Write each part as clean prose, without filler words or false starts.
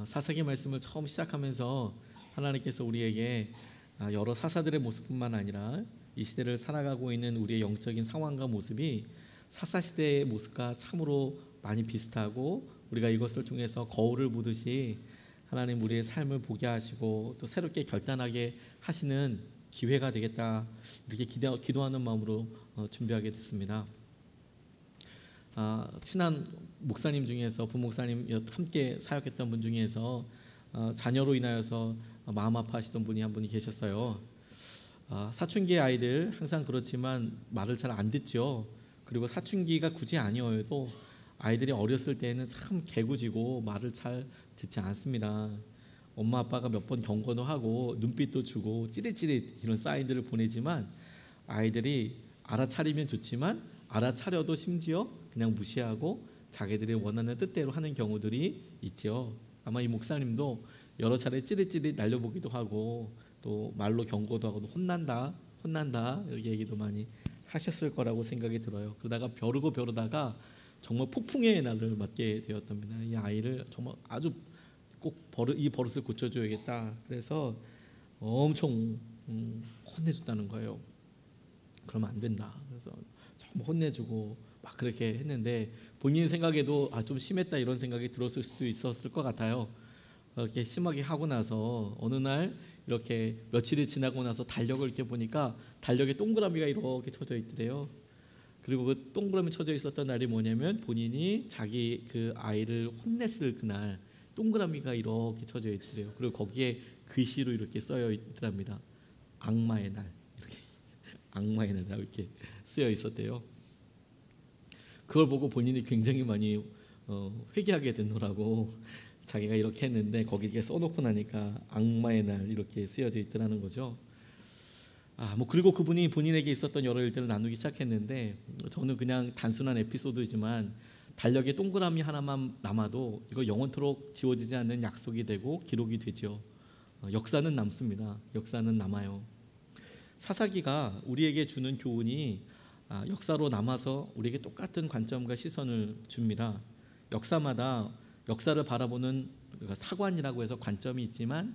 사사기 말씀을 처음 시작하면서 하나님께서 우리에게 여러 사사들의 모습뿐만 아니라 이 시대를 살아가고 있는 우리의 영적인 상황과 모습이 사사시대의 모습과 참으로 많이 비슷하고 우리가 이것을 통해서 거울을 보듯이 하나님 우리의 삶을 보게 하시고 또 새롭게 결단하게 하시는 기회가 되겠다, 이렇게 기도하는 마음으로 준비하게 됐습니다. 친한 목사님 중에서 부목사님 함께 사역했던 분 중에서 자녀로 인하여서 마음 아파하시던 분이 한 분이 계셨어요. 사춘기의 아이들 항상 그렇지만 말을 잘 안 듣죠. 그리고 사춘기가 굳이 아니어도 아이들이 어렸을 때는 참 개구지고 말을 잘 듣지 않습니다. 엄마 아빠가 몇 번 경고도 하고 눈빛도 주고 찌릿찌릿 이런 사인들을 보내지만 아이들이 알아차리면 좋지만 알아차려도 심지어 그냥 무시하고 자기들이 원하는 뜻대로 하는 경우들이 있죠. 아마 이 목사님도 여러 차례 찌릿찌릿 날려보기도 하고 또 말로 경고도 하고 혼난다 이렇게 얘기도 많이 하셨을 거라고 생각이 들어요. 그러다가 벼르다가 정말 폭풍의 날을 맞게 되었답니다. 이 아이를 정말 아주 꼭 이 버릇을 고쳐줘야겠다. 그래서 엄청 혼내줬다는 거예요. 그러면 안 된다. 그래서 정말 혼내주고 막 그렇게 했는데 본인 생각에도 좀 심했다 이런 생각이 들었을 수도 있었을 것 같아요. 이렇게 심하게 하고 나서 어느 날 이렇게 며칠이 지나고 나서 달력을 이렇게 보니까 달력에 동그라미가 이렇게 쳐져 있더래요. 그리고 그 동그라미 쳐져 있었던 날이 뭐냐면 본인이 자기 그 아이를 혼냈을 그날 동그라미가 이렇게 쳐져 있더래요. 그리고 거기에 글씨로 이렇게 쓰여 있더랍니다. 악마의 날, 이렇게 악마의 날 이렇게 쓰여 있었대요. 그걸 보고 본인이 굉장히 많이 회개하게 되더라고. 자기가 이렇게 했는데 거기에 써놓고 나니까 악마의 날 이렇게 쓰여져 있더라는 거죠. 그리고 그분이 본인에게 있었던 여러 일들을 나누기 시작했는데 저는 그냥 단순한 에피소드지만 달력에 동그라미 하나만 남아도 이거 영원토록 지워지지 않는 약속이 되고 기록이 되죠. 역사는 남습니다. 역사는 남아요. 사사기가 우리에게 주는 교훈이 역사로 남아서 우리에게 똑같은 관점과 시선을 줍니다. 역사마다 역사를 바라보는 사관이라고 해서 관점이 있지만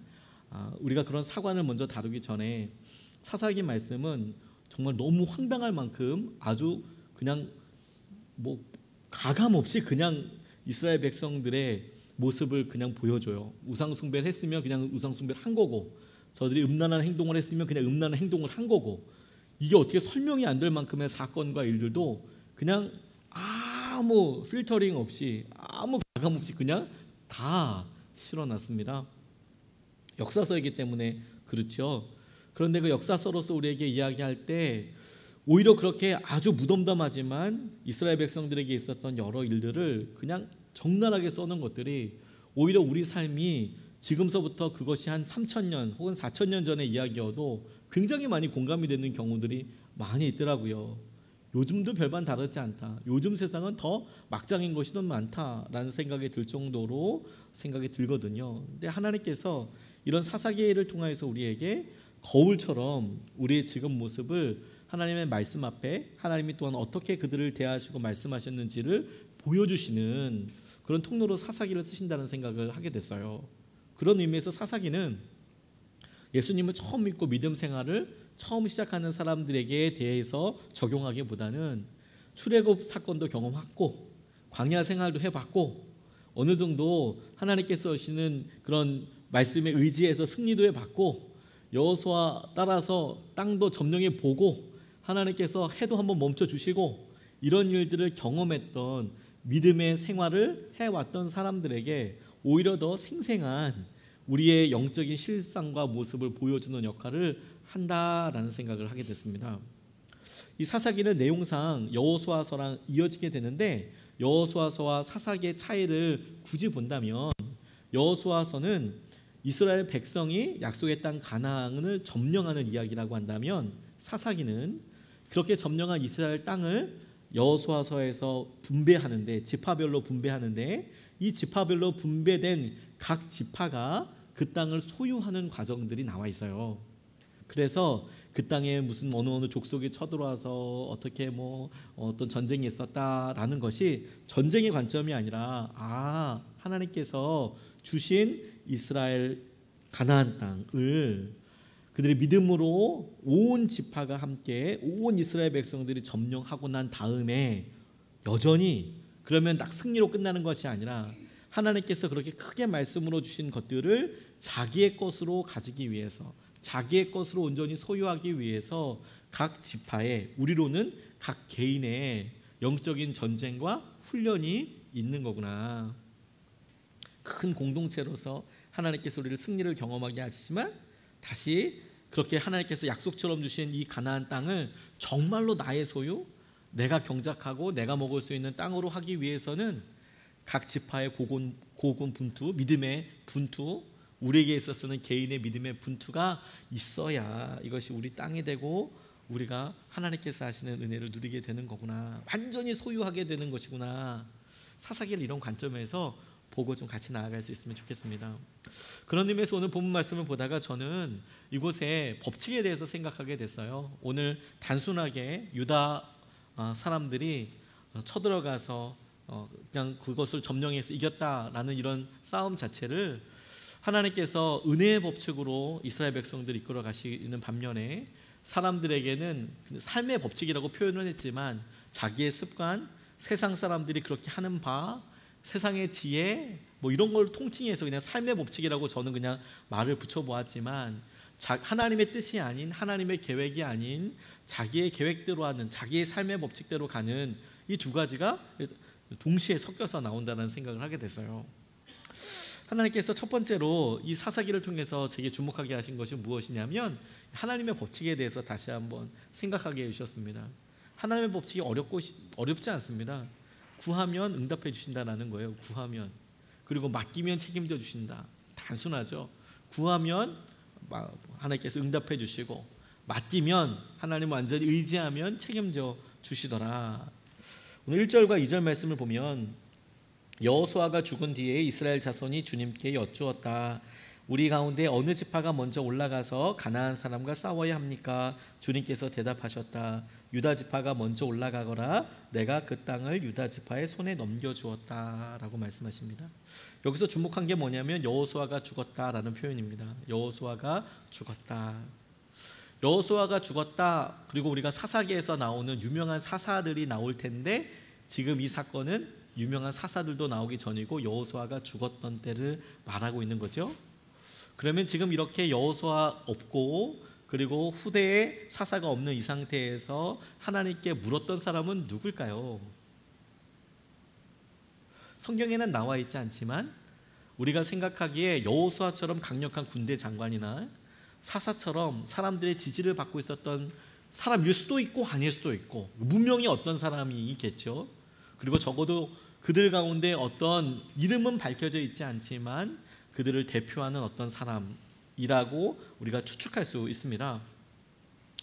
우리가 그런 사관을 먼저 다루기 전에 사사기 말씀은 정말 너무 황당할 만큼 아주 그냥 가감 없이 그냥 이스라엘 백성들의 모습을 그냥 보여줘요. 우상 숭배를 했으면 그냥 우상 숭배를 한 거고, 저들이 음란한 행동을 했으면 그냥 음란한 행동을 한 거고, 이게 어떻게 설명이 안 될 만큼의 사건과 일들도 그냥 아무 필터링 없이 아무 가감 없이 그냥 다 실어놨습니다. 역사서이기 때문에 그렇죠. 그런데 그 역사서로서 우리에게 이야기할 때 오히려 그렇게 아주 무덤덤하지만 이스라엘 백성들에게 있었던 여러 일들을 그냥 적나라하게 써놓은 것들이 오히려 우리 삶이 지금서부터 그것이 한 3,000년 혹은 4,000년 전의 이야기여도 굉장히 많이 공감이 되는 경우들이 많이 있더라고요. 요즘도 별반 다르지 않다. 요즘 세상은 더 막장인 것이 더 많다라는 생각이 들 정도로 생각이 들거든요. 근데 하나님께서 이런 사사기를 통해서 우리에게 거울처럼 우리의 지금 모습을 하나님의 말씀 앞에 하나님이 또한 어떻게 그들을 대하시고 말씀하셨는지를 보여주시는 그런 통로로 사사기를 쓰신다는 생각을 하게 됐어요. 그런 의미에서 사사기는 예수님을 처음 믿고 믿음 생활을 처음 시작하는 사람들에게 대해서 적용하기보다는 출애굽 사건도 경험했고 광야 생활도 해봤고 어느 정도 하나님께서 하시는 그런 말씀에 의지해서 승리도 해봤고 여호수아 따라서 땅도 점령해 보고 하나님께서 해도 한번 멈춰주시고 이런 일들을 경험했던 믿음의 생활을 해왔던 사람들에게 오히려 더 생생한 우리의 영적인 실상과 모습을 보여주는 역할을 한다라는 생각을 하게 됐습니다. 이 사사기는 내용상 여호수아서랑 이어지게 되는데 여호수아서와 사사기의 차이를 굳이 본다면 여호수아서는 이스라엘 백성이 약속의 땅 가나안을 점령하는 이야기라고 한다면 사사기는 그렇게 점령한 이스라엘 땅을 여호수아서에서 분배하는데 지파별로 분배하는데 이 지파별로 분배된 각 지파가 그 땅을 소유하는 과정들이 나와 있어요. 그래서 그 땅에 무슨 어느 족속이 쳐들어와서 어떻게 어떤 전쟁이 있었다라는 것이 전쟁의 관점이 아니라 하나님께서 주신 이스라엘 가나안 땅을 그들의 믿음으로 온 지파가 함께 온 이스라엘 백성들이 점령하고 난 다음에 여전히 그러면 딱 승리로 끝나는 것이 아니라 하나님께서 그렇게 크게 말씀으로 주신 것들을 자기의 것으로 가지기 위해서, 자기의 것으로 온전히 소유하기 위해서 각 지파에, 우리로는 각 개인의 영적인 전쟁과 훈련이 있는 거구나. 큰 공동체로서 하나님께서 우리를 승리를 경험하게 하시지만 다시 그렇게 하나님께서 약속처럼 주신 이 가나안 땅을 정말로 나의 소유, 내가 경작하고 내가 먹을 수 있는 땅으로 하기 위해서는 각 지파의 고군 분투, 믿음의 분투, 우리에게 있어서는 개인의 믿음의 분투가 있어야 이것이 우리 땅이 되고 우리가 하나님께서 하시는 은혜를 누리게 되는 거구나, 완전히 소유하게 되는 것이구나. 사사기를 이런 관점에서 보고 좀 같이 나아갈 수 있으면 좋겠습니다. 그런 의미에서 오늘 본문 말씀을 보다가 저는 이곳의 법칙에 대해서 생각하게 됐어요. 오늘 단순하게 유다 사람들이 쳐들어가서 그냥 그것을 점령해서 이겼다라는 이런 싸움 자체를 하나님께서 은혜의 법칙으로 이스라엘 백성들을 이끌어 가시는 반면에 사람들에게는 삶의 법칙이라고 표현을 했지만 자기의 습관, 세상 사람들이 그렇게 하는 바, 세상의 지혜 뭐 이런 걸 통칭해서 그냥 삶의 법칙이라고 저는 그냥 말을 붙여보았지만 하나님의 뜻이 아닌, 하나님의 계획이 아닌 자기의 계획대로 하는, 자기의 삶의 법칙대로 가는 이 두 가지가 동시에 섞여서 나온다는 생각을 하게 됐어요. 하나님께서 첫 번째로 이 사사기를 통해서 제게 주목하게 하신 것이 무엇이냐면 하나님의 법칙에 대해서 다시 한번 생각하게 해주셨습니다. 하나님의 법칙이 어렵지 않습니다. 구하면 응답해 주신다는 거예요. 구하면. 그리고 맡기면 책임져 주신다. 단순하죠. 구하면 하나님께서 응답해 주시고, 맡기면 하나님 완전히 의지하면 책임져 주시더라. 오늘 1절과 2절 말씀을 보면 여호수아가 죽은 뒤에 이스라엘 자손이 주님께 여쭈었다. 우리 가운데 어느 지파가 먼저 올라가서 가나안 사람과 싸워야 합니까? 주님께서 대답하셨다. 유다 지파가 먼저 올라가거라. 내가 그 땅을 유다 지파의 손에 넘겨주었다 라고 말씀하십니다. 여기서 주목한 게 뭐냐면 여호수아가 죽었다라는 표현입니다. 여호수아가 죽었다. 여호수아가 죽었다. 그리고 우리가 사사기에서 나오는 유명한 사사들이 나올 텐데 지금 이 사건은 유명한 사사들도 나오기 전이고 여호수아가 죽었던 때를 말하고 있는 거죠. 그러면 지금 이렇게 여호수아 없고 그리고 후대에 사사가 없는 이 상태에서 하나님께 물었던 사람은 누굴까요? 성경에는 나와 있지 않지만 우리가 생각하기에 여호수아처럼 강력한 군대 장관이나 사사처럼 사람들의 지지를 받고 있었던 사람일 수도 있고 아닐 수도 있고 무명의 어떤 사람이 있겠죠. 그리고 적어도 그들 가운데 어떤 이름은 밝혀져 있지 않지만 그들을 대표하는 어떤 사람이라고 우리가 추측할 수 있습니다.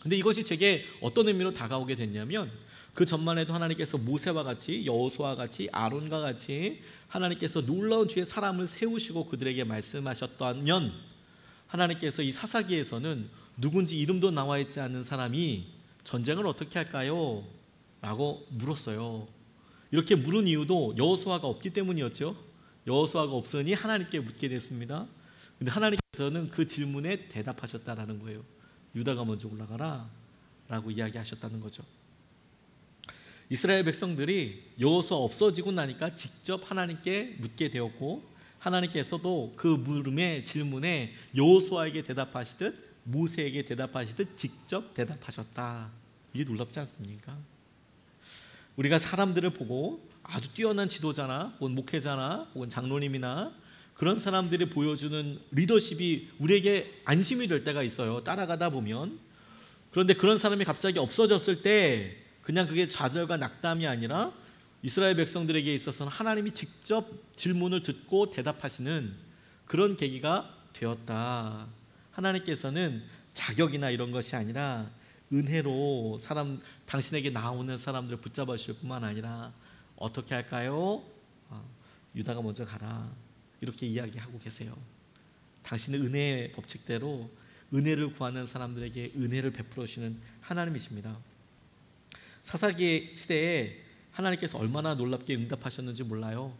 근데 이것이 제게 어떤 의미로 다가오게 됐냐면 그 전만 해도 하나님께서 모세와 같이, 여호수아와 같이, 아론과 같이 하나님께서 놀라운 주의 사람을 세우시고 그들에게 말씀하셨다면 하나님께서 이 사사기에서는 누군지 이름도 나와 있지 않는 사람이 전쟁을 어떻게 할까요? 라고 물었어요. 이렇게 물은 이유도 여호수아가 없기 때문이었죠. 여호수아가 없으니 하나님께 묻게 됐습니다. 근데 하나님께서는 그 질문에 대답하셨다라는 거예요. 유다가 먼저 올라가라 라고 이야기하셨다는 거죠. 이스라엘 백성들이 여호수아 없어지고 나니까 직접 하나님께 묻게 되었고 하나님께서도 그 물음의 질문에 여호수아에게 대답하시듯 모세에게 대답하시듯 직접 대답하셨다. 이게 놀랍지 않습니까? 우리가 사람들을 보고 아주 뛰어난 지도자나 혹은 목회자나 혹은 장로님이나 그런 사람들이 보여주는 리더십이 우리에게 안심이 될 때가 있어요. 따라가다 보면. 그런데 그런 사람이 갑자기 없어졌을 때 그냥 그게 좌절과 낙담이 아니라 이스라엘 백성들에게 있어서는 하나님이 직접 질문을 듣고 대답하시는 그런 계기가 되었다. 하나님께서는 자격이나 이런 것이 아니라 은혜로 당신에게 나오는 사람들을 붙잡아 주실 뿐만 아니라 어떻게 할까요? 유다가 먼저 가라. 이렇게 이야기하고 계세요. 당신의 은혜의 법칙대로 은혜를 구하는 사람들에게 은혜를 베풀어 주시는 하나님이십니다. 사사기 시대에 하나님께서 얼마나 놀랍게 응답하셨는지 몰라요.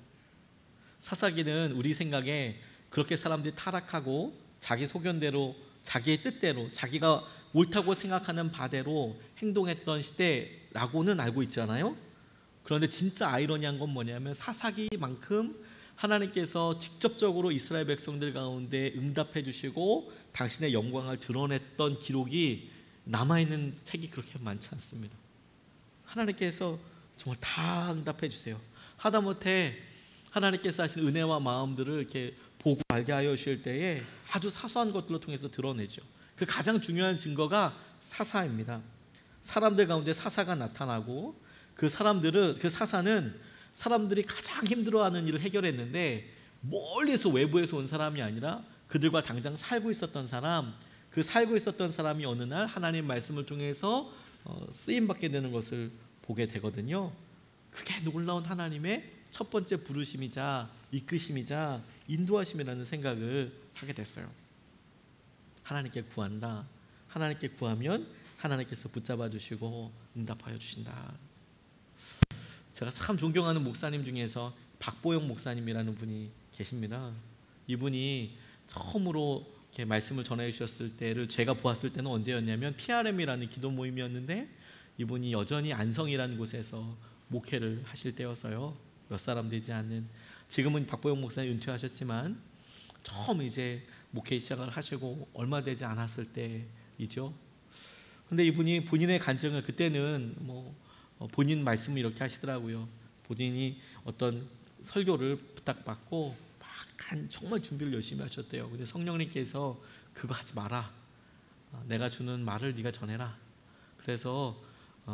사사기는 우리 생각에 그렇게 사람들이 타락하고 자기 소견대로, 자기의 뜻대로, 자기가 옳다고 생각하는 바대로 행동했던 시대라고는 알고 있잖아요. 그런데 진짜 아이러니한 건 뭐냐면 사사기만큼 하나님께서 직접적으로 이스라엘 백성들 가운데 응답해 주시고 당신의 영광을 드러냈던 기록이 남아있는 책이 그렇게 많지 않습니다. 하나님께서 정말 다 응답해 주세요. 하다못해 하나님께서 하신 은혜와 마음들을 이렇게 보고 알게 하여 주실 때에 아주 사소한 것들로 통해서 드러내죠. 그 가장 중요한 증거가 사사입니다. 사람들 가운데 사사가 나타나고 그 사사는 사람들이 가장 힘들어하는 일을 해결했는데 멀리서 외부에서 온 사람이 아니라 그들과 당장 살고 있었던 사람, 그 살고 있었던 사람이 어느 날 하나님 말씀을 통해서 쓰임받게 되는 것을 보게 되거든요. 그게 놀라운 하나님의 첫 번째 부르심이자 이끄심이자 인도하심이라는 생각을 하게 됐어요. 하나님께 구한다. 하나님께 구하면 하나님께서 붙잡아 주시고 응답하여 주신다. 제가 참 존경하는 목사님 중에서 박보영 목사님이라는 분이 계십니다. 이분이 처음으로 이렇게 말씀을 전해 주셨을 때를 제가 보았을 때는 언제였냐면 PRM이라는 기도 모임이었는데 이분이 여전히 안성이라는 곳에서 목회를 하실 때여서요. 몇 사람 되지 않는, 지금은 박보영 목사님 은퇴하셨지만 처음 이제 목회 시작을 하시고 얼마 되지 않았을 때이죠. 근데 이분이 본인의 간증을, 그때는 본인 말씀을 이렇게 하시더라고요. 본인이 어떤 설교를 부탁받고 정말 준비를 열심히 하셨대요. 근데 성령님께서 그거 하지 마라. 내가 주는 말을 네가 전해라. 그래서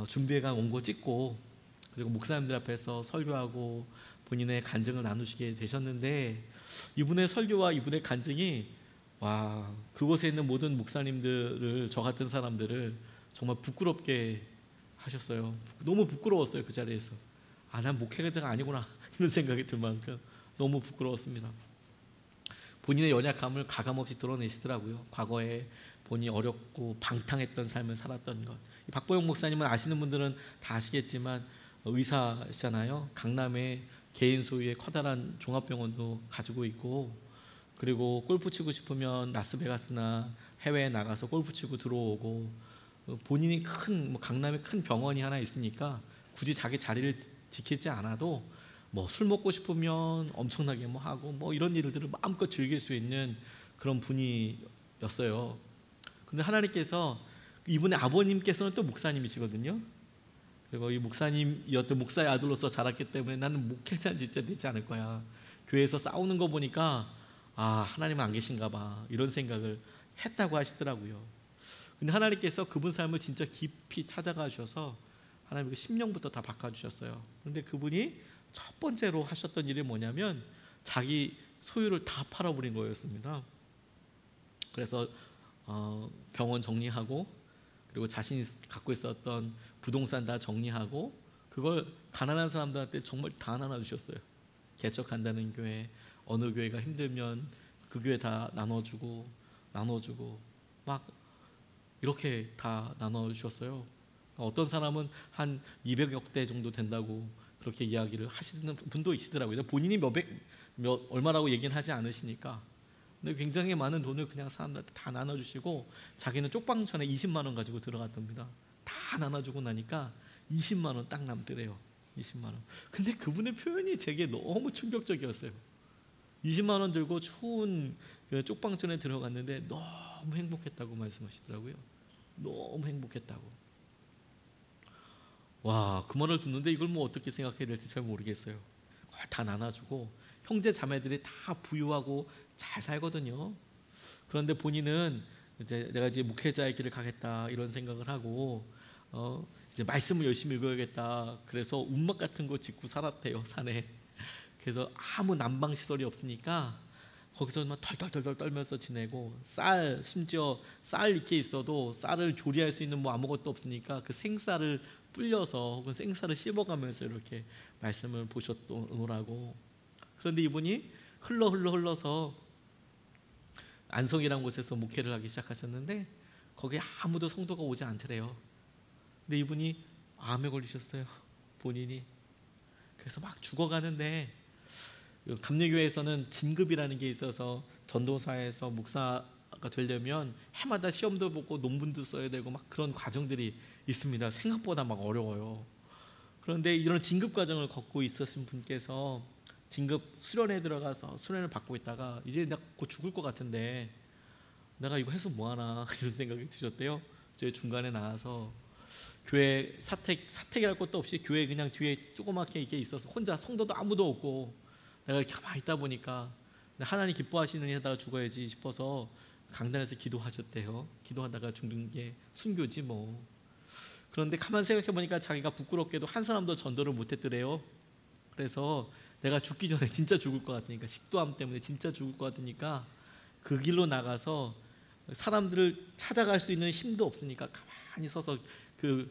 준비해간 원고 찍고 그리고 목사님들 앞에서 설교하고 본인의 간증을 나누시게 되셨는데 이분의 설교와 이분의 간증이 그곳에 있는 모든 목사님들을, 저 같은 사람들을 정말 부끄럽게 하셨어요. 너무 부끄러웠어요. 그 자리에서 난 목회자가 아니구나 이런 생각이 들 만큼 너무 부끄러웠습니다. 본인의 연약함을 가감없이 드러내시더라고요. 과거에 본인이 어렵고 방탕했던 삶을 살았던 것. 박보영 목사님은 아시는 분들은 다 아시겠지만 의사시잖아요. 강남에 개인 소유의 커다란 종합병원도 가지고 있고, 그리고 골프 치고 싶으면 라스베가스나 해외에 나가서 골프 치고 들어오고, 본인이 강남에 큰 병원이 하나 있으니까 굳이 자기 자리를 지키지 않아도 술 먹고 싶으면 엄청나게 하고 이런 일들을 마음껏 즐길 수 있는 그런 분이었어요. 근데 하나님께서, 이분의 아버님께서는 또 목사님이시거든요. 그리고 이 목사님이었던 목사의 아들로서 자랐기 때문에 나는 목회자는 진짜 되지 않을 거야. 교회에서 싸우는 거 보니까 하나님은 안 계신가 봐 이런 생각을 했다고 하시더라고요. 근데 하나님께서 그분 삶을 진짜 깊이 찾아가 주셔서 하나님 그 심령부터 다 바꿔주셨어요. 그런데 그분이 첫 번째로 하셨던 일이 뭐냐면 자기 소유를 다 팔아버린 거였습니다. 그래서 병원 정리하고, 그리고 자신이 갖고 있었던 부동산 다 정리하고, 그걸 가난한 사람들한테 정말 다 나눠주셨어요. 개척한다는 교회, 어느 교회가 힘들면 그 교회 다 나눠주고 막 이렇게 다 나눠주셨어요. 어떤 사람은 한 200여 대 정도 된다고 그렇게 이야기를 하시는 분도 있으더라고요. 본인이 얼마라고 얘기는 하지 않으시니까. 근데 굉장히 많은 돈을 그냥 사람들한테 다 나눠주시고, 자기는 쪽방촌에 20만 원 가지고 들어갔답니다. 다 나눠주고 나니까 20만 원 딱 남더래요. 20만 원. 근데 그분의 표현이 제게 너무 충격적이었어요. 20만 원 들고 추운 그 쪽방촌에 들어갔는데 너무 행복했다고 말씀하시더라고요. 너무 행복했다고. 그 말을 듣는데 이걸 어떻게 생각해야 될지 잘 모르겠어요. 그걸 다 나눠주고 형제 자매들이 다 부유하고 잘 살거든요. 그런데 본인은 내가 이제 목회자의 길을 가겠다 이런 생각을 하고 이제 말씀을 열심히 읽어야겠다. 그래서 움막 같은 거 짓고 살았대요, 산에. 그래서 아무 난방 시설이 없으니까 거기서 막 덜덜덜 떨면서 지내고, 심지어 쌀 이렇게 있어도 쌀을 조리할 수 있는 아무것도 없으니까 그 생쌀을 불려서 혹은 생쌀을 씹어가면서 이렇게 말씀을 보셨더라고. 그런데 이분이 흘러서 안성이라는 곳에서 목회를 하기 시작하셨는데 거기에 아무도 성도가 오지 않더래요. 근데 이분이 암에 걸리셨어요, 본인이. 그래서 막 죽어가는데 감리교회에서는 진급이라는 게 있어서 전도사에서 목사가 되려면 해마다 시험도 보고 논문도 써야 되고 막 그런 과정들이 있습니다. 생각보다 막 어려워요. 그런데 이런 진급 과정을 걷고 있었던 분께서 진급 수련에 들어가서 수련을 받고 있다가 이제 나 곧 죽을 것 같은데 내가 이거 해서 뭐하나 이런 생각이 드셨대요. 제 중간에 나와서 교회 사택이랄 것도 없이 교회 그냥 뒤에 조그맣게 이렇게 있어서 혼자 성도도 아무도 없고 내가 이렇게 가만히 있다 보니까 하나님 기뻐하시는 일하다가 죽어야지 싶어서 강단에서 기도하셨대요. 기도하다가 죽는 게 순교지 뭐. 그런데 가만 생각해 보니까 자기가 부끄럽게도 한 사람도 전도를 못했더래요. 그래서 내가 죽기 전에 진짜 죽을 것 같으니까, 식도암 때문에 진짜 죽을 것 같으니까 그 길로 나가서 사람들을 찾아갈 수 있는 힘도 없으니까 가만히 서서 그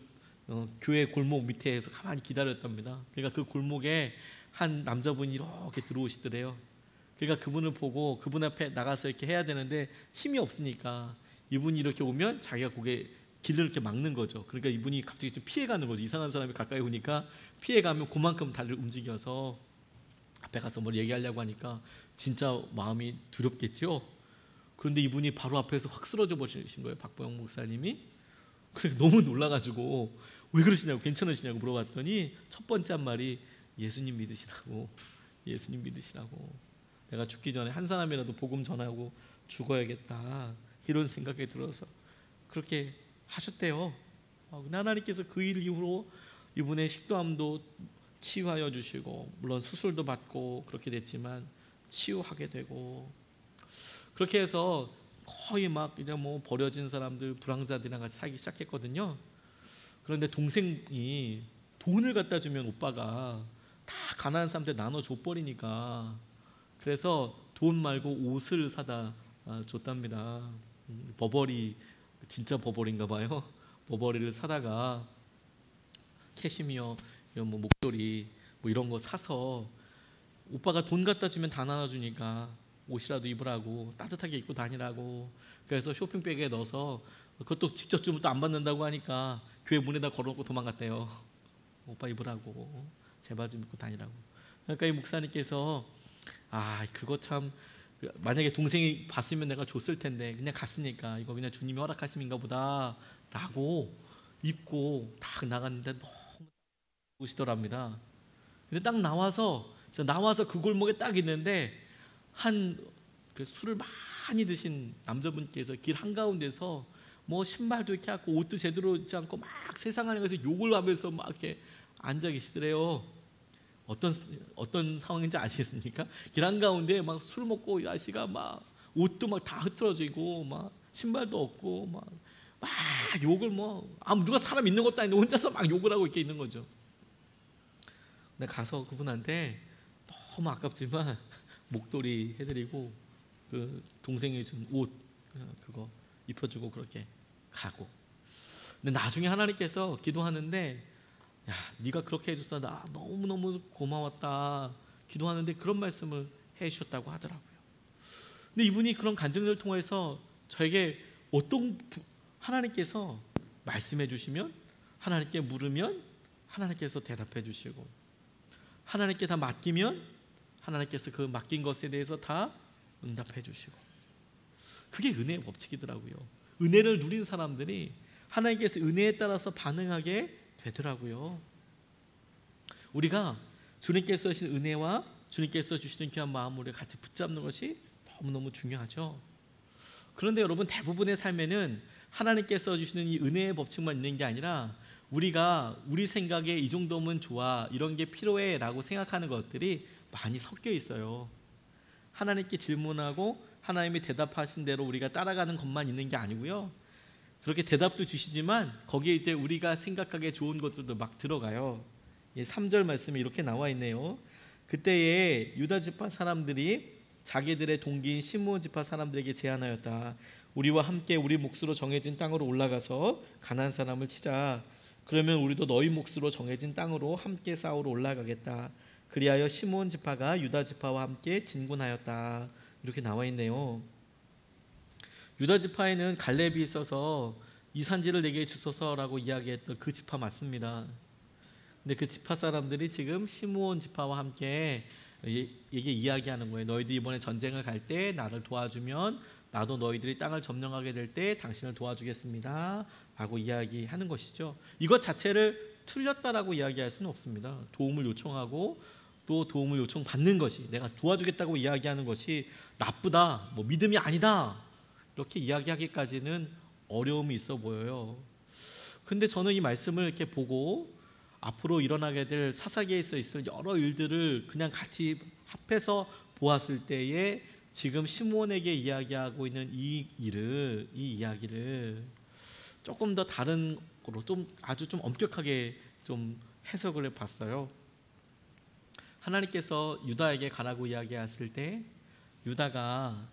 교회 골목 밑에서 가만히 기다렸답니다. 그러니까 그 골목에 한 남자분이 이렇게 들어오시더래요. 그러니까 그분을 보고 그분 앞에 나가서 이렇게 해야 되는데 힘이 없으니까 이분이 이렇게 오면 자기가 거기에 길을 이렇게 막는 거죠. 그러니까 이분이 갑자기 좀 피해가는 거죠. 이상한 사람이 가까이 오니까 피해가면 그만큼 다리를 움직여서 앞에 가서 뭘 얘기하려고 하니까 진짜 마음이 두렵겠죠. 그런데 이분이 바로 앞에서 확 쓰러져 버리신 거예요. 박보영 목사님이. 그래서 너무 놀라가지고 왜 그러시냐고, 괜찮으시냐고 물어봤더니 첫 번째 한 말이 예수님 믿으시라고, 예수님 믿으시라고, 내가 죽기 전에 한 사람이라도 복음 전하고 죽어야겠다 이런 생각이 들어서 그렇게 하셨대요. 하나님께서 그 일 이후로 이분의 식도암도 치유하여 주시고, 물론 수술도 받고 그렇게 됐지만 치유하게 되고, 그렇게 해서 거의 막 이제 뭐 버려진 사람들, 불황자들이랑 같이 살기 시작했거든요. 그런데 동생이 돈을 갖다 주면 오빠가 다 가난한 사람한테 나눠줘 버리니까, 그래서 돈 말고 옷을 사다 줬답니다. 버버리, 진짜 버버리인가 봐요. 버버리를 사다가 캐시미어, 뭐 목도리 뭐 이런 거 사서 오빠가 돈 갖다 주면 다 나눠주니까 옷이라도 입으라고, 따뜻하게 입고 다니라고, 그래서 쇼핑백에 넣어서, 그것도 직접 주면 또 안 받는다고 하니까 교회 문에다 걸어놓고 도망갔대요. 오빠 입으라고, 제발 좀 입고 다니라고. 그러니까 이 목사님께서 그거 참, 만약에 동생이 봤으면 내가 줬을 텐데 그냥 갔으니까 이거 그냥 주님이 허락하심인가 보다 라고 입고 딱 나갔는데 너무 오시더랍니다. 근데 딱 나와서 그 골목에 딱 있는데 그 술을 많이 드신 남자분께서 길 한가운데서 뭐 신발도 이렇게 하고 옷도 제대로 입지 않고 막 세상 안에 가서 욕을 하면서 막 이렇게 앉아 계시더래요. 어떤 상황인지 아시겠습니까? 길 한가운데 막 술 먹고 이 아저씨가 막 옷도 막 다 흐트러지고 막 신발도 없고 막 욕을 누가 사람 있는 것도 아닌데 혼자서 막 욕을 하고 이렇게 있는 거죠. 근데 가서 그분한테 너무 아깝지만 목도리 해드리고 그 동생이 준 옷 그거 입혀주고 그렇게 가고. 근데 나중에 하나님께서 기도하는데, 야, 네가 그렇게 해줘서 나 너무너무 고마웠다 기도하는데 그런 말씀을 해주셨다고 하더라고요. 근데 이분이 그런 간증을 통해서 저에게 하나님께서 말씀해 주시면, 하나님께 물으면 하나님께서 대답해 주시고, 하나님께 다 맡기면 하나님께서 그 맡긴 것에 대해서 다 응답해 주시고, 그게 은혜의 법칙이더라고요. 은혜를 누린 사람들이 하나님께서 은혜에 따라서 반응하게 되더라고요. 우리가 주님께서 주신 은혜와 주님께서 주시는 귀한 마음을 같이 붙잡는 것이 너무너무 중요하죠. 그런데 여러분, 대부분의 삶에는 하나님께서 주시는 이 은혜의 법칙만 있는 게 아니라 우리가 우리 생각에 이 정도면 좋아, 이런 게 필요해 라고 생각하는 것들이 많이 섞여 있어요. 하나님께 질문하고 하나님이 대답하신 대로 우리가 따라가는 것만 있는 게 아니고요, 그렇게 대답도 주시지만 거기에 이제 우리가 생각하기에 좋은 것들도 막 들어가요. 3절 말씀이 이렇게 나와 있네요. 그때에 유다 지파 사람들이 자기들의 동기인 시므온 지파 사람들에게 제안하였다. 우리와 함께 우리 몫으로 정해진 땅으로 올라가서 가나안 사람을 치자. 그러면 우리도 너희 몫으로 정해진 땅으로 함께 싸우러 올라가겠다. 그리하여 시므온 지파가 유다 지파와 함께 진군하였다. 이렇게 나와 있네요. 유다 지파에는 갈렙이 있어서 이 산지를 내게 주소서라고 이야기했던 그 지파 맞습니다. 근데 그 지파 사람들이 지금 시므온 지파와 함께 이게 이야기하는 거예요. 너희들이 이번에 전쟁을 갈 때 나를 도와주면 나도 너희들이 땅을 점령하게 될 때 당신을 도와주겠습니다 라고 이야기하는 것이죠. 이것 자체를 틀렸다라고 이야기할 수는 없습니다. 도움을 요청하고 또 도움을 요청받는 것이, 내가 도와주겠다고 이야기하는 것이 나쁘다, 뭐 믿음이 아니다 이렇게 이야기하기까지는 어려움이 있어 보여요. 근데 저는 이 말씀을 이렇게 보고 앞으로 일어나게 될 사사기에 있을 여러 일들을 그냥 같이 합해서 보았을 때에 지금 시므온에게 이야기하고 있는 이 이야기를 조금 더 다른 거로 아주 좀 엄격하게 좀 해석을 해봤어요. 하나님께서 유다에게 가라고 이야기했을 때 유다가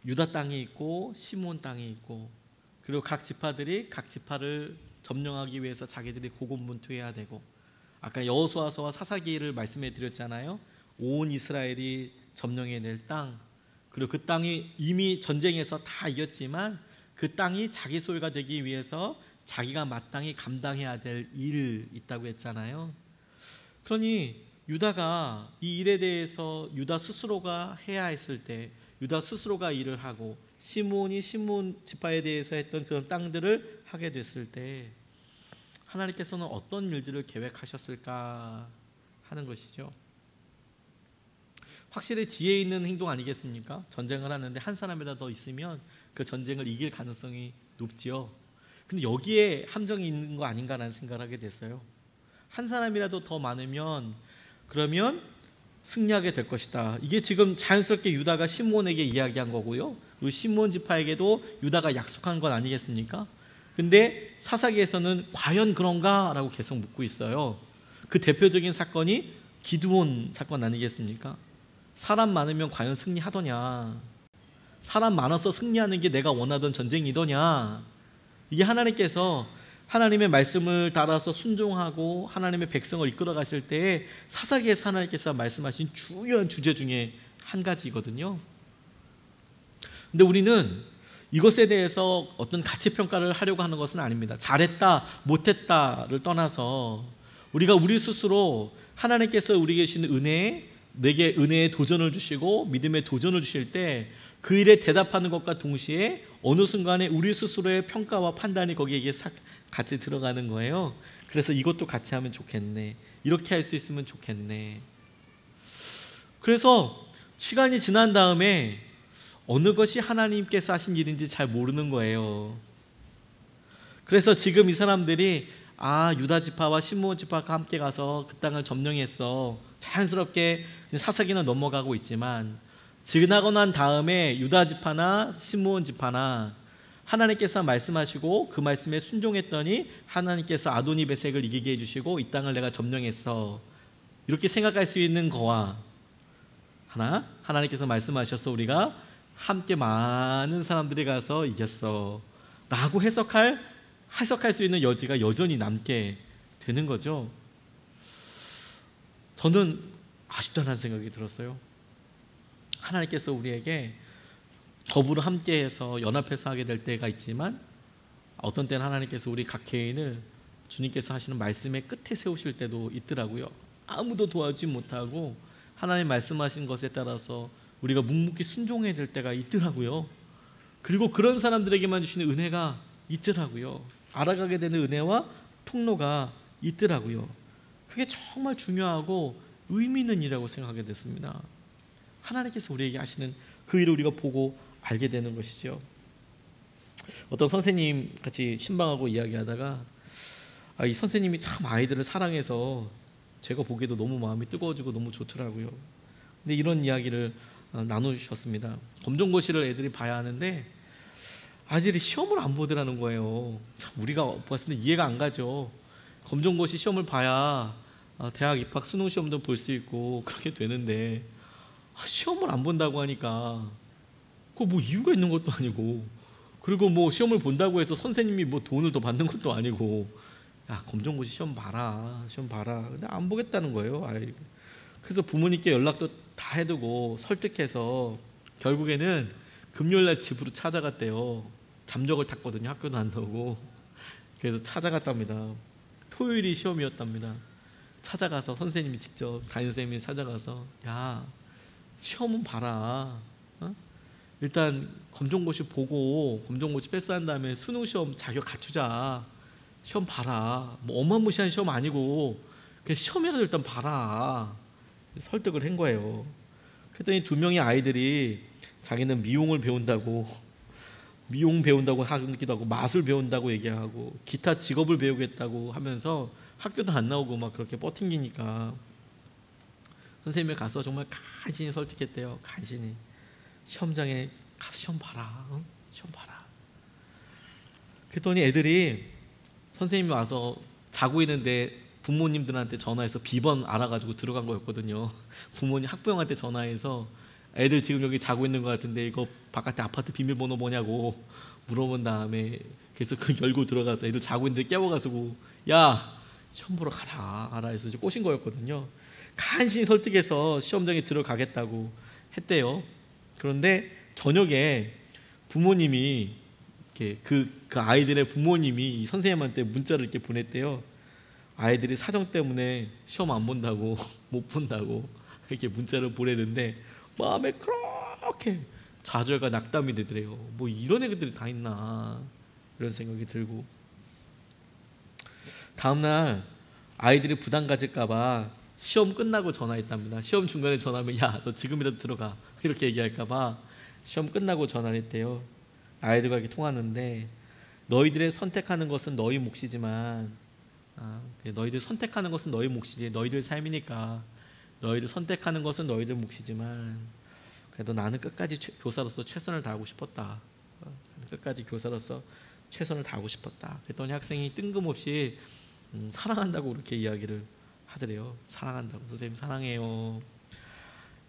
유다 땅이 있고 시므온 땅이 있고, 그리고 각 지파들이 각 지파를 점령하기 위해서 자기들이 고군분투해야 되고, 아까 여호수아서와 사사기를 말씀해 드렸잖아요. 온 이스라엘이 점령해야 될 땅, 그리고 그 땅이 이미 전쟁에서 다 이겼지만 그 땅이 자기 소유가 되기 위해서 자기가 마땅히 감당해야 될 일이 있다고 했잖아요. 그러니 유다가 이 일에 대해서 유다 스스로가 해야 했을 때 유다 스스로가 일을 하고, 시므온이 시므온 지파에 대해서 했던 그런 땅들을 하게 됐을 때 하나님께서는 어떤 일들을 계획하셨을까 하는 것이죠. 확실히 지혜 있는 행동 아니겠습니까? 전쟁을 하는데 한 사람이라도 더 있으면 그 전쟁을 이길 가능성이 높지요. 근데 여기에 함정이 있는 거 아닌가라는 생각을 하게 됐어요. 한 사람이라도 더 많으면 그러면 승리하게 될 것이다. 이게 지금 자연스럽게 유다가 시므온에게 이야기한 거고요. 그리고 시므온 지파에게도 유다가 약속한 건 아니겠습니까? 근데 사사기에서는 과연 그런가? 라고 계속 묻고 있어요. 그 대표적인 사건이 기드온 사건 아니겠습니까? 사람 많으면 과연 승리하더냐? 사람 많아서 승리하는 게 내가 원하던 전쟁이더냐? 이게 하나님께서 하나님의 말씀을 따라서 순종하고 하나님의 백성을 이끌어 가실 때에 사사기에서 하나님께서 말씀하신 중요한 주제 중에 한 가지거든요. 근데 우리는 이것에 대해서 어떤 가치평가를 하려고 하는 것은 아닙니다. 잘했다 못했다를 떠나서 우리가 우리 스스로 하나님께서 우리에게 주시는 은혜에, 내게 은혜의 도전을 주시고 믿음의 도전을 주실 때 그 일에 대답하는 것과 동시에 어느 순간에 우리 스스로의 평가와 판단이 거기에 같이 들어가는 거예요. 그래서 이것도 같이 하면 좋겠네, 이렇게 할 수 있으면 좋겠네. 그래서 시간이 지난 다음에 어느 것이 하나님께서 하신 일인지 잘 모르는 거예요. 그래서 지금 이 사람들이 유다 지파와 시므온 지파가 함께 가서 그 땅을 점령했어, 자연스럽게 사사기는 넘어가고 있지만 지나고 난 다음에 유다 지파나 시므온 지파나 하나님께서 말씀하시고 그 말씀에 순종했더니 하나님께서 아도니베섹을 이기게 해주시고 이 땅을 내가 점령했어, 이렇게 생각할 수 있는 거와 하나님께서 말씀하셔서 우리가 함께 많은 사람들이 가서 이겼어 라고 해석할 수 있는 여지가 여전히 남게 되는 거죠. 저는 아쉽다는 생각이 들었어요. 하나님께서 우리에게 더불어 함께해서 연합해서 하게 될 때가 있지만 어떤 때는 하나님께서 우리 각 개인을 주님께서 하시는 말씀의 끝에 세우실 때도 있더라고요. 아무도 도와주지 못하고 하나님 말씀하신 것에 따라서 우리가 묵묵히 순종해야 될 때가 있더라고요. 그리고 그런 사람들에게만 주시는 은혜가 있더라고요. 알아가게 되는 은혜와 통로가 있더라고요. 그게 정말 중요하고 의미 있는 일이라고 생각하게 됐습니다. 하나님께서 우리에게 하시는 그 일을 우리가 보고 알게 되는 것이죠. 어떤 선생님 같이 신방하고 이야기하다가 이 선생님이 참 아이들을 사랑해서 제가 보기에도 너무 마음이 뜨거워지고 너무 좋더라고요. 근데 이런 이야기를 나누셨습니다. 검정고시를 애들이 봐야 하는데 아이들이 시험을 안 보더라는 거예요. 우리가 봤을 때 이해가 안 가죠. 검정고시 시험을 봐야 대학 입학 수능 시험도 볼 수 있고 그렇게 되는데 시험을 안 본다고 하니까 그 뭐 이유가 있는 것도 아니고, 그리고 뭐 시험을 본다고 해서 선생님이 뭐 돈을 더 받는 것도 아니고, 야 검정고시 시험 봐라 근데 안 보겠다는 거예요. 그래서 부모님께 연락도 다 해두고 설득해서 결국에는 금요일날 집으로 찾아갔대요. 잠적을 탔거든요. 학교도 안 나오고. 그래서 찾아갔답니다. 토요일이 시험이었답니다. 찾아가서 선생님이 직접 담임선생님이 찾아가서 야 시험은 봐라. 일단 검정고시 보고 검정고시 패스한 다음에 수능 시험 자격 갖추자. 시험 봐라. 뭐 어마무시한 시험 아니고 그냥 시험이라도 일단 봐라. 설득을 한 거예요. 그랬더니 두 명의 아이들이 자기는 미용 배운다고 하기도 하고 마술 배운다고 얘기하고 기타 직업을 배우겠다고 하면서 학교도 안 나오고 막 그렇게 뻗팅기니까 선생님이 가서 정말 간신히 설득했대요. 간신히 시험장에 가서 시험 봐라. 시험 봐라. 그랬더니 애들이 선생님이 와서 자고 있는데 부모님들한테 전화해서 비번 알아가지고 들어간 거였거든요. 부모님 학부형한테 전화해서 애들 지금 여기 자고 있는 것 같은데 이거 바깥에 아파트 비밀번호 뭐냐고 물어본 다음에 그래서 그 열고 들어가서 애들 자고 있는데 깨워가지고 야 시험 보러 가라 해서 이제 꼬신 거였거든요. 간신히 설득해서 시험장에 들어가겠다고 했대요. 그런데 저녁에 부모님이 그 아이들의 부모님이 선생님한테 문자를 이렇게 보냈대요. 아이들이 사정 때문에 시험 안 본다고 못 본다고 이렇게 문자를 보내는데 마음에 그렇게 좌절과 낙담이 되더래요. 뭐 이런 애들이 다 있나 이런 생각이 들고 다음날 아이들이 부담 가질까봐 시험 끝나고 전화했답니다. 시험 중간에 전화하면 야 너 지금이라도 들어가 이렇게 얘기할까봐 시험 끝나고 전화를 했대요. 아이들과 이렇게 통하는데 너희들의 선택하는 것은 너희 몫이지만 너희들 선택하는 것은 너희 몫이지 너희들 삶이니까 너희들 선택하는 것은 너희들 몫이지만 그래도 나는 끝까지 교사로서 최선을 다하고 싶었다. 끝까지 교사로서 최선을 다하고 싶었다. 그랬더니 학생이 뜬금없이 사랑한다고 그렇게 이야기를 하더래요. 사랑한다고. 선생님 사랑해요.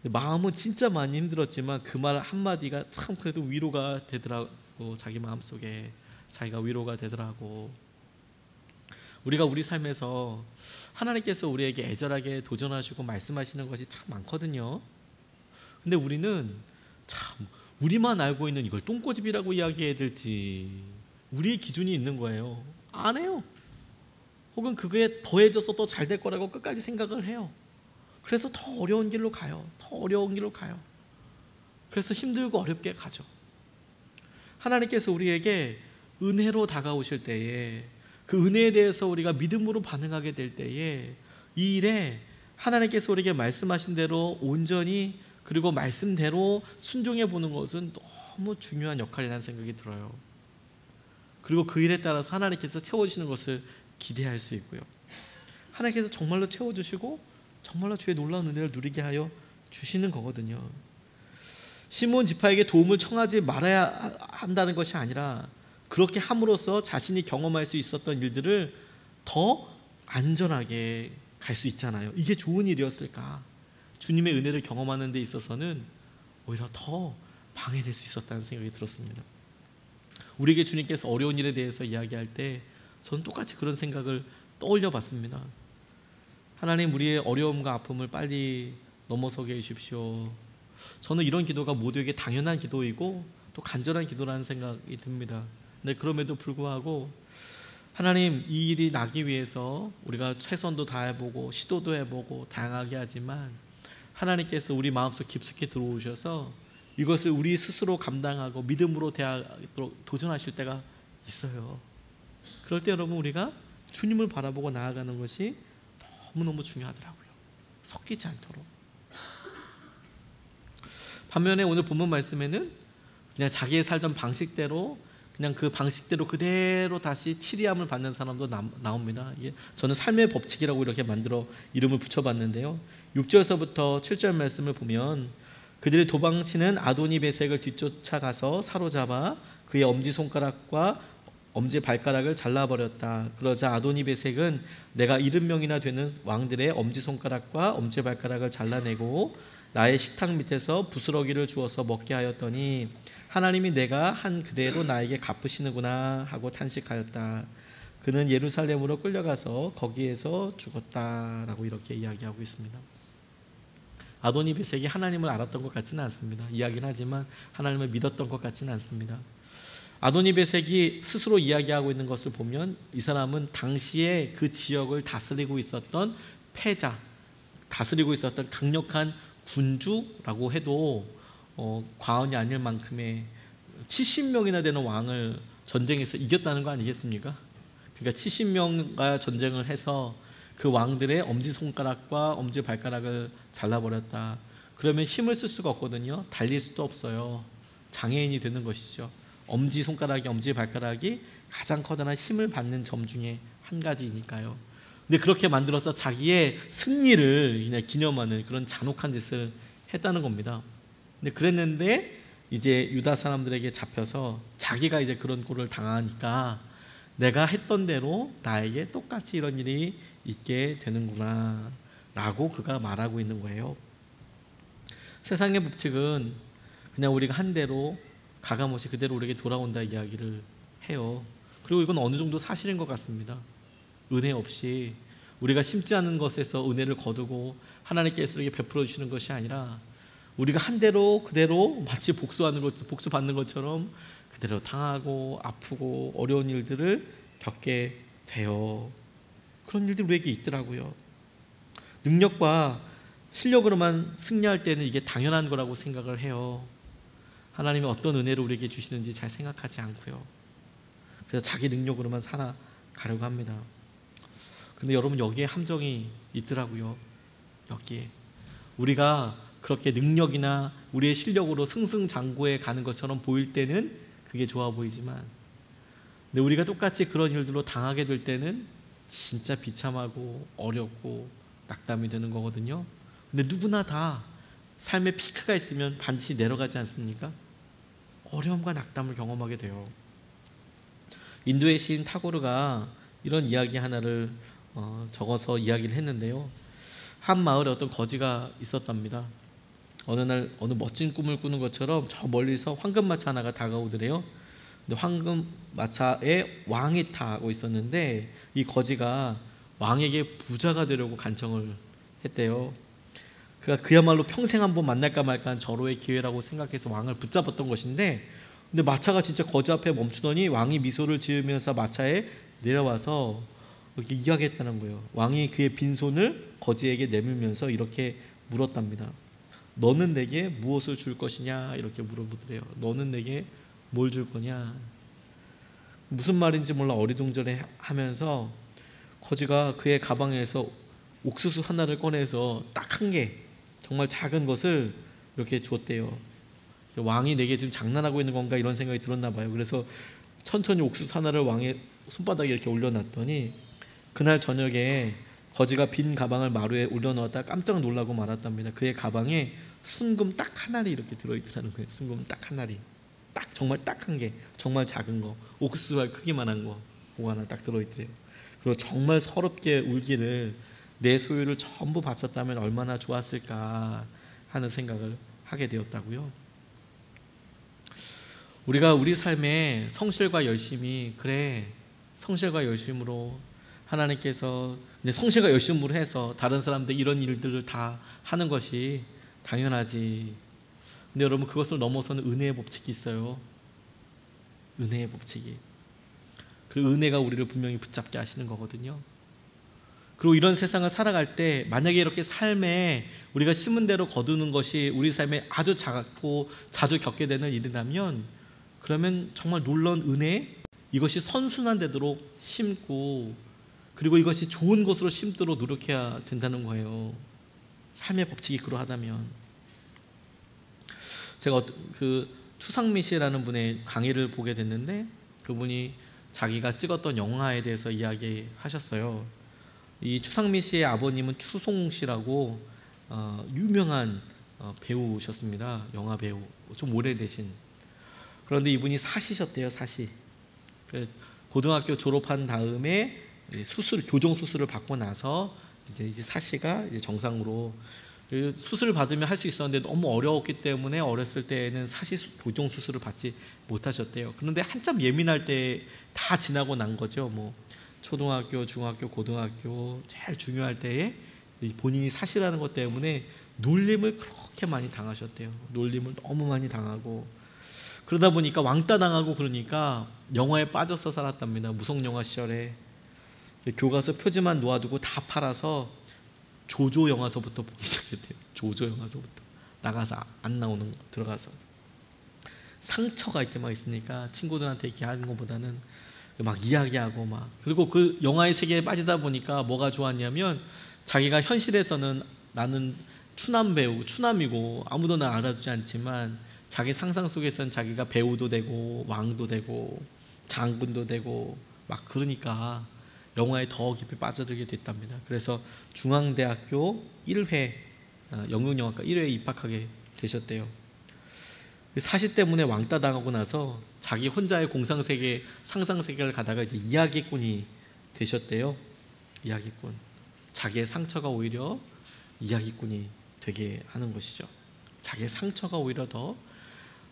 마음은 진짜 많이 힘들었지만 그 말 한마디가 참 그래도 위로가 되더라고. 자기 마음속에 자기가 위로가 되더라고. 우리가 우리 삶에서 하나님께서 우리에게 애절하게 도전하시고 말씀하시는 것이 참 많거든요. 근데 우리는 참 우리만 알고 있는 이걸 똥꼬집이라고 이야기해야 될지 우리의 기준이 있는 거예요. 안 해요. 혹은 그게 더해져서 더 잘 될 거라고 끝까지 생각을 해요. 그래서 더 어려운 길로 가요. 더 어려운 길로 가요. 그래서 힘들고 어렵게 가죠. 하나님께서 우리에게 은혜로 다가오실 때에 그 은혜에 대해서 우리가 믿음으로 반응하게 될 때에 이 일에 하나님께서 우리에게 말씀하신 대로 온전히 그리고 말씀대로 순종해 보는 것은 너무 중요한 역할이라는 생각이 들어요. 그리고 그 일에 따라서 하나님께서 채워주시는 것을 기대할 수 있고요. 하나님께서 정말로 채워주시고 정말로 주의 놀라운 은혜를 누리게 하여 주시는 거거든요. 시몬 지파에게 도움을 청하지 말아야 한다는 것이 아니라 그렇게 함으로써 자신이 경험할 수 있었던 일들을 더 안전하게 갈 수 있잖아요. 이게 좋은 일이었을까? 주님의 은혜를 경험하는 데 있어서는 오히려 더 방해될 수 있었다는 생각이 들었습니다. 우리에게 주님께서 어려운 일에 대해서 이야기할 때 저는 똑같이 그런 생각을 떠올려 봤습니다. 하나님 우리의 어려움과 아픔을 빨리 넘어서게 해주십시오. 저는 이런 기도가 모두에게 당연한 기도이고 또 간절한 기도라는 생각이 듭니다. 근데 그럼에도 불구하고 하나님 이 일이 나기 위해서 우리가 최선도 다해보고 시도도 해보고 다양하게 하지만 하나님께서 우리 마음속 깊숙이 들어오셔서 이것을 우리 스스로 감당하고 믿음으로 대하도록 도전하실 때가 있어요. 그럴 때 여러분 우리가 주님을 바라보고 나아가는 것이 너무너무 중요하더라고요. 섞이지 않도록. 반면에 오늘 본문 말씀에는 그냥 자기의 살던 방식대로 그냥 그 방식대로 그대로 다시 치리함을 받는 사람도 나옵니다. 저는 삶의 법칙이라고 이렇게 만들어 이름을 붙여봤는데요. 6절서부터 7절 말씀을 보면 그들이 도망치는 아도니베섹을 뒤쫓아가서 사로잡아 그의 엄지손가락과 엄지발가락을 잘라버렸다. 그러자 아도니베섹은 내가 70명이나 되는 왕들의 엄지손가락과 엄지발가락을 잘라내고 나의 식탁 밑에서 부스러기를 주어서 먹게 하였더니 하나님이 내가 한 그대로 나에게 갚으시는구나 하고 탄식하였다. 그는 예루살렘으로 끌려가서 거기에서 죽었다라고 이렇게 이야기하고 있습니다. 아도니베섹이 하나님을 알았던 것 같지는 않습니다. 이야기는 하지만 하나님을 믿었던 것 같지는 않습니다. 아도니베섹이 스스로 이야기하고 있는 것을 보면 이 사람은 당시에 그 지역을 다스리고 있었던 패자, 다스리고 있었던 강력한 군주라고 해도 과언이 아닐 만큼의 70명이나 되는 왕을 전쟁에서 이겼다는 거 아니겠습니까? 그러니까 70명과 전쟁을 해서 그 왕들의 엄지손가락과 엄지발가락을 잘라버렸다. 그러면 힘을 쓸 수가 없거든요. 달릴 수도 없어요. 장애인이 되는 것이죠. 엄지손가락이 엄지발가락이 가장 커다란 힘을 받는 점 중에 한 가지이니까요. 근데 그렇게 만들어서 자기의 승리를 그냥 기념하는 그런 잔혹한 짓을 했다는 겁니다. 근데 그랬는데 이제 유다 사람들에게 잡혀서 자기가 이제 그런 꼴을 당하니까 내가 했던 대로 나에게 똑같이 이런 일이 있게 되는구나 라고 그가 말하고 있는 거예요. 세상의 법칙은 그냥 우리가 한 대로 가감없이 그대로 우리에게 돌아온다 이야기를 해요. 그리고 이건 어느 정도 사실인 것 같습니다. 은혜 없이 우리가 심지 않은 것에서 은혜를 거두고 하나님께서 우리에게 베풀어 주시는 것이 아니라 우리가 한 대로 그대로 마치 복수받는 것처럼 그대로 당하고 아프고 어려운 일들을 겪게 돼요. 그런 일들이 우리에게 있더라고요. 능력과 실력으로만 승리할 때는 이게 당연한 거라고 생각을 해요. 하나님이 어떤 은혜를 우리에게 주시는지 잘 생각하지 않고요. 그래서 자기 능력으로만 살아가려고 합니다. 근데 여러분, 여기에 함정이 있더라고요. 여기에 우리가 그렇게 능력이나 우리의 실력으로 승승장구해 가는 것처럼 보일 때는 그게 좋아 보이지만, 근데 우리가 똑같이 그런 일들로 당하게 될 때는 진짜 비참하고 어렵고 낙담이 되는 거거든요. 근데 누구나 다 삶의 피크가 있으면 반드시 내려가지 않습니까? 어려움과 낙담을 경험하게 돼요. 인도의 시인 타고르가 이런 이야기 하나를 적어서 이야기를 했는데요. 한 마을에 어떤 거지가 있었답니다. 어느 날 어느 멋진 꿈을 꾸는 것처럼 저 멀리서 황금마차 하나가 다가오더래요. 근데 황금마차에 왕이 타고 있었는데 이 거지가 왕에게 부자가 되려고 간청을 했대요. 그가 그야말로 평생 한번 만날까 말까 한 절호의 기회라고 생각해서 왕을 붙잡았던 것인데, 근데 마차가 진짜 거지 앞에 멈추더니 왕이 미소를 지으면서 마차에 내려와서 이렇게 이야기했다는 거예요. 왕이 그의 빈손을 거지에게 내밀면서 이렇게 물었답니다. 너는 내게 무엇을 줄 것이냐? 이렇게 물어보더래요. 너는 내게 뭘 줄 거냐? 무슨 말인지 몰라 어리둥절해 하면서 거지가 그의 가방에서 옥수수 하나를 꺼내서 딱 한 개, 정말 작은 것을 이렇게 줬대요. 왕이 내게 지금 장난하고 있는 건가 이런 생각이 들었나 봐요. 그래서 천천히 옥수수 하나를 왕의 손바닥에 이렇게 올려놨더니 그날 저녁에 거지가 빈 가방을 마루에 올려놓았다 깜짝 놀라고 말았답니다. 그의 가방에 순금 딱 한 알이 이렇게 들어있더라는 거예요. 순금 딱 한 알이, 딱 정말 딱 한 개, 정말 작은 거, 옥수수알 크기만한 거, 그거 하나 딱 들어있더래요. 그리고 정말 서럽게 울기를, 내 소유를 전부 바쳤다면 얼마나 좋았을까 하는 생각을 하게 되었다고요. 우리가 우리 삶에 성실과 열심히, 그래 성실과 열심으로 하나님께서 성실과 열심으로 해서 다른 사람들 이런 일들을 다 하는 것이 당연하지. 근데 여러분, 그것을 넘어서는 은혜의 법칙이 있어요. 은혜의 법칙이. 그 은혜가 우리를 분명히 붙잡게 하시는 거거든요. 그리고 이런 세상을 살아갈 때 만약에 이렇게 삶에 우리가 심은 대로 거두는 것이 우리 삶에 아주 작고 자주 겪게 되는 일이라면, 그러면 정말 놀라운 은혜, 이것이 선순환 되도록 심고, 그리고 이것이 좋은 곳으로 심도록 노력해야 된다는 거예요. 삶의 법칙이 그러하다면. 제가 그 추상미 씨라는 분의 강의를 보게 됐는데, 그분이 자기가 찍었던 영화에 대해서 이야기하셨어요. 이 추상미 씨의 아버님은 추송 씨라고 유명한 배우셨습니다. 영화 배우, 좀 오래되신. 그런데 이분이 사시셨대요. 사시. 고등학교 졸업한 다음에 교정 수술을 받고 나서 이제 사시가 이제 정상으로 수술을 받으면 할 수 있었는데 너무 어려웠기 때문에 어렸을 때에는 사시 교정 수술을 받지 못하셨대요. 그런데 한참 예민할 때 다 지나고 난 거죠. 뭐 초등학교, 중학교, 고등학교 제일 중요할 때에 본인이 사시라는 것 때문에 놀림을 그렇게 많이 당하셨대요. 놀림을 너무 많이 당하고, 그러다 보니까 왕따 당하고, 그러니까 영화에 빠져서 살았답니다. 무성영화 시절에 교과서 표지만 놓아두고 다 팔아서 조조 영화서부터 보기 시작했대요. 조조 영화서부터 나가서 안 나오는 거 들어가서 상처가 이렇게 막 있으니까 친구들한테 이렇게 하는 것보다는 막 이야기하고 막 그리고 그 영화의 세계에 빠지다 보니까 뭐가 좋았냐면 자기가 현실에서는 나는 추남 배우 추남이고 아무도 나 알아주지 않지만 자기 상상 속에서는 자기가 배우도 되고 왕도 되고 장군도 되고 막 그러니까 영화에 더 깊이 빠져들게 됐답니다. 그래서 중앙대학교 1회 연극영화과 1회에 입학하게 되셨대요. 사시 때문에 왕따 당하고 나서 자기 혼자의 공상세계 상상세계를 가다가 이제 이야기꾼이 되셨대요. 이야기꾼. 자기의 상처가 오히려 이야기꾼이 되게 하는 것이죠. 자기의 상처가 오히려 더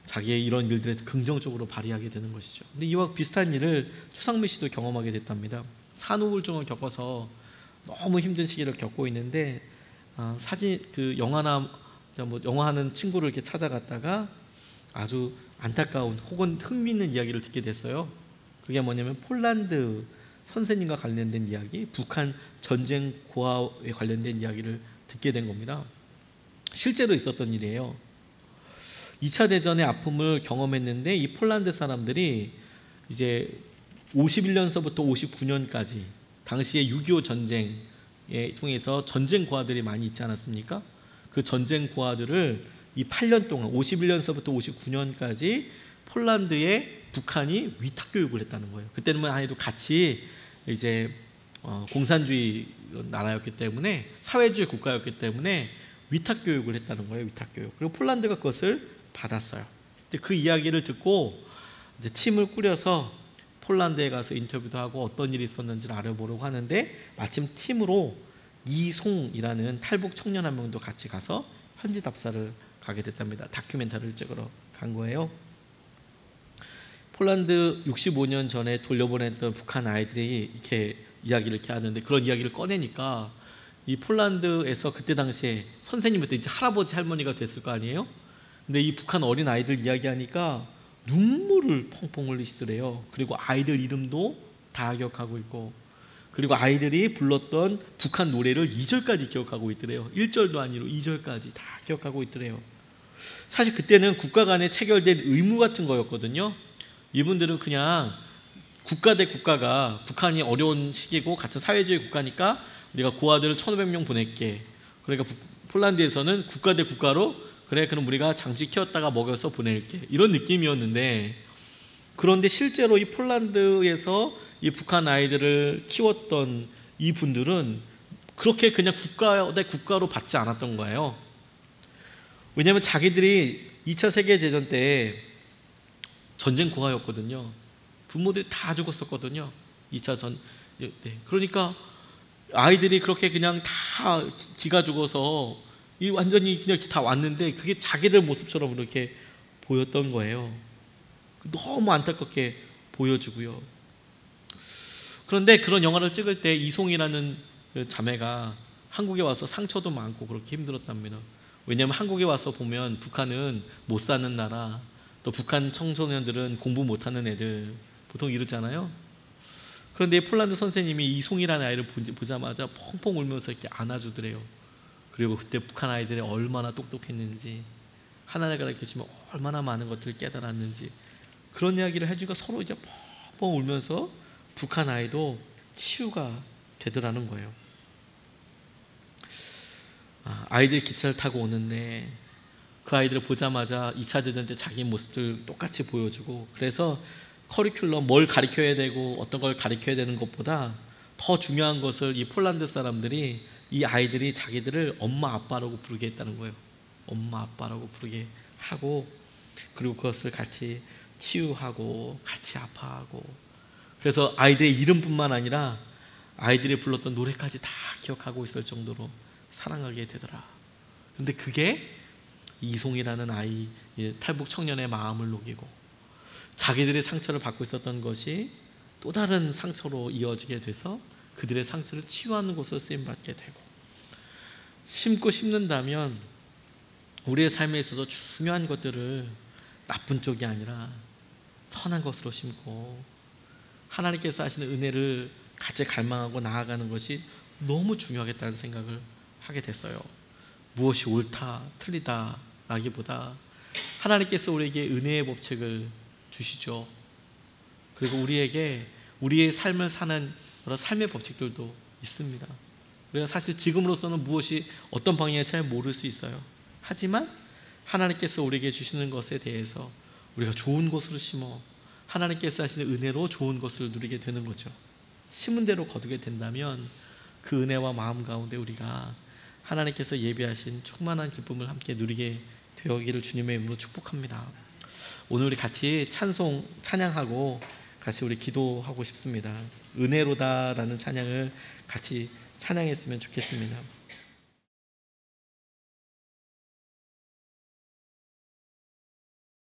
자기의 이런 일들에서 긍정적으로 발휘하게 되는 것이죠. 근데 이와 비슷한 일을 추상미 씨도 경험하게 됐답니다. 산후우울증을 겪어서 너무 힘든 시기를 겪고 있는데 사진 그 영화나 뭐 영화하는 친구를 이렇게 찾아갔다가 아주 안타까운 혹은 흥미있는 이야기를 듣게 됐어요. 그게 뭐냐면 폴란드 선생님과 관련된 이야기, 북한 전쟁 고아에 관련된 이야기를 듣게 된 겁니다. 실제로 있었던 일이에요. 2차 대전의 아픔을 경험했는데 이 폴란드 사람들이 이제 51년서부터 59년까지 당시에 6.25 전쟁에 통해서 전쟁 고아들이 많이 있지 않았습니까? 그 전쟁 고아들을 이 8년 동안 51년서부터 59년까지 폴란드에 북한이 위탁 교육을 했다는 거예요. 그때만 해도 같이 이제 공산주의 나라였기 때문에 사회주의 국가였기 때문에 위탁 교육을 했다는 거예요. 위탁 교육. 그리고 폴란드가 그것을 받았어요. 그 이야기를 듣고 이제 팀을 꾸려서 폴란드에 가서 인터뷰도 하고 어떤 일이 있었는지를 알아보려고 하는데 마침 팀으로 이송이라는 탈북 청년 한 명도 같이 가서 현지 답사를 가게 됐답니다. 다큐멘터리를 찍으러 간 거예요. 폴란드 65년 전에 돌려보냈던 북한 아이들이 이렇게 이야기를 이렇게 하는데 그런 이야기를 꺼내니까 이 폴란드에서 그때 당시에 선생님부터 이제 할아버지 할머니가 됐을 거 아니에요? 근데 이 북한 어린 아이들 이야기하니까 눈물을 펑펑 흘리시더래요. 그리고 아이들 이름도 다 기억하고 있고 그리고 아이들이 불렀던 북한 노래를 2절까지 기억하고 있더래요. 1절도 아니고 2절까지 다 기억하고 있더래요. 사실 그때는 국가 간에 체결된 의무 같은 거였거든요. 이분들은 그냥 국가 대 국가가 북한이 어려운 시기고 같은 사회주의 국가니까 우리가 고아들을 1,500명 보낼게. 그러니까 폴란드에서는 국가 대 국가로 그래 그럼 우리가 잠시 키웠다가 먹여서 보낼게. 이런 느낌이었는데 그런데 실제로 이 폴란드에서 이 북한 아이들을 키웠던 이 분들은 그렇게 그냥 국가 대 국가로 받지 않았던 거예요. 왜냐하면 자기들이 2차 세계대전 때 전쟁 고아였거든요. 부모들이 다 죽었었거든요. 2차 전 때. 그러니까 아이들이 그렇게 그냥 다 기가 죽어서 이 완전히 그냥 다 왔는데 그게 자기들 모습처럼 이렇게 보였던 거예요. 너무 안타깝게 보여주고요. 그런데 그런 영화를 찍을 때 이송이라는 그 자매가 한국에 와서 상처도 많고 그렇게 힘들었답니다. 왜냐하면 한국에 와서 보면 북한은 못 사는 나라, 또 북한 청소년들은 공부 못하는 애들 보통 이러잖아요. 그런데 폴란드 선생님이 이송이라는 아이를 보자마자 펑펑 울면서 이렇게 안아주더래요. 그리고 그때 북한 아이들이 얼마나 똑똑했는지 하나님을 가르치시면 얼마나 많은 것들을 깨달았는지 그런 이야기를 해주니까 서로 이제 펑펑 울면서 북한 아이도 치유가 되더라는 거예요. 아이들이 기차를 타고 오는데 그 아이들을 보자마자 2차 대전 때 자기 모습들 똑같이 보여주고 그래서 커리큘럼 뭘 가르쳐야 되고 어떤 걸 가르쳐야 되는 것보다 더 중요한 것을 이 폴란드 사람들이 이 아이들이 자기들을 엄마 아빠라고 부르게 했다는 거예요. 엄마 아빠라고 부르게 하고 그리고 그것을 같이 치유하고 같이 아파하고 그래서 아이들의 이름뿐만 아니라 아이들이 불렀던 노래까지 다 기억하고 있을 정도로 사랑하게 되더라. 그런데 그게 이송이라는 아이 탈북 청년의 마음을 녹이고 자기들의 상처를 받고 있었던 것이 또 다른 상처로 이어지게 돼서 그들의 상처를 치유하는 곳으로 쓰임받게 되고 심고 심는다면 우리의 삶에 있어서 중요한 것들을 나쁜 쪽이 아니라 선한 것으로 심고 하나님께서 하시는 은혜를 같이 갈망하고 나아가는 것이 너무 중요하겠다는 생각을 하게 됐어요. 무엇이 옳다, 틀리다라기보다 하나님께서 우리에게 은혜의 법칙을 주시죠. 그리고 우리에게 우리의 삶을 사는 여러 삶의 법칙들도 있습니다. 우리가 사실 지금으로서는 무엇이 어떤 방향에 잘 모를 수 있어요. 하지만 하나님께서 우리에게 주시는 것에 대해서 우리가 좋은 것으로 심어 하나님께서 하시는 은혜로 좋은 것을 누리게 되는 거죠. 심은 대로 거두게 된다면 그 은혜와 마음 가운데 우리가 하나님께서 예비하신 충만한 기쁨을 함께 누리게 되기를 주님의 이름으로 축복합니다. 오늘 우리 같이 찬양하고 같이 우리 기도하고 싶습니다. 은혜로다라는 찬양을 같이 찬양했으면 좋겠습니다.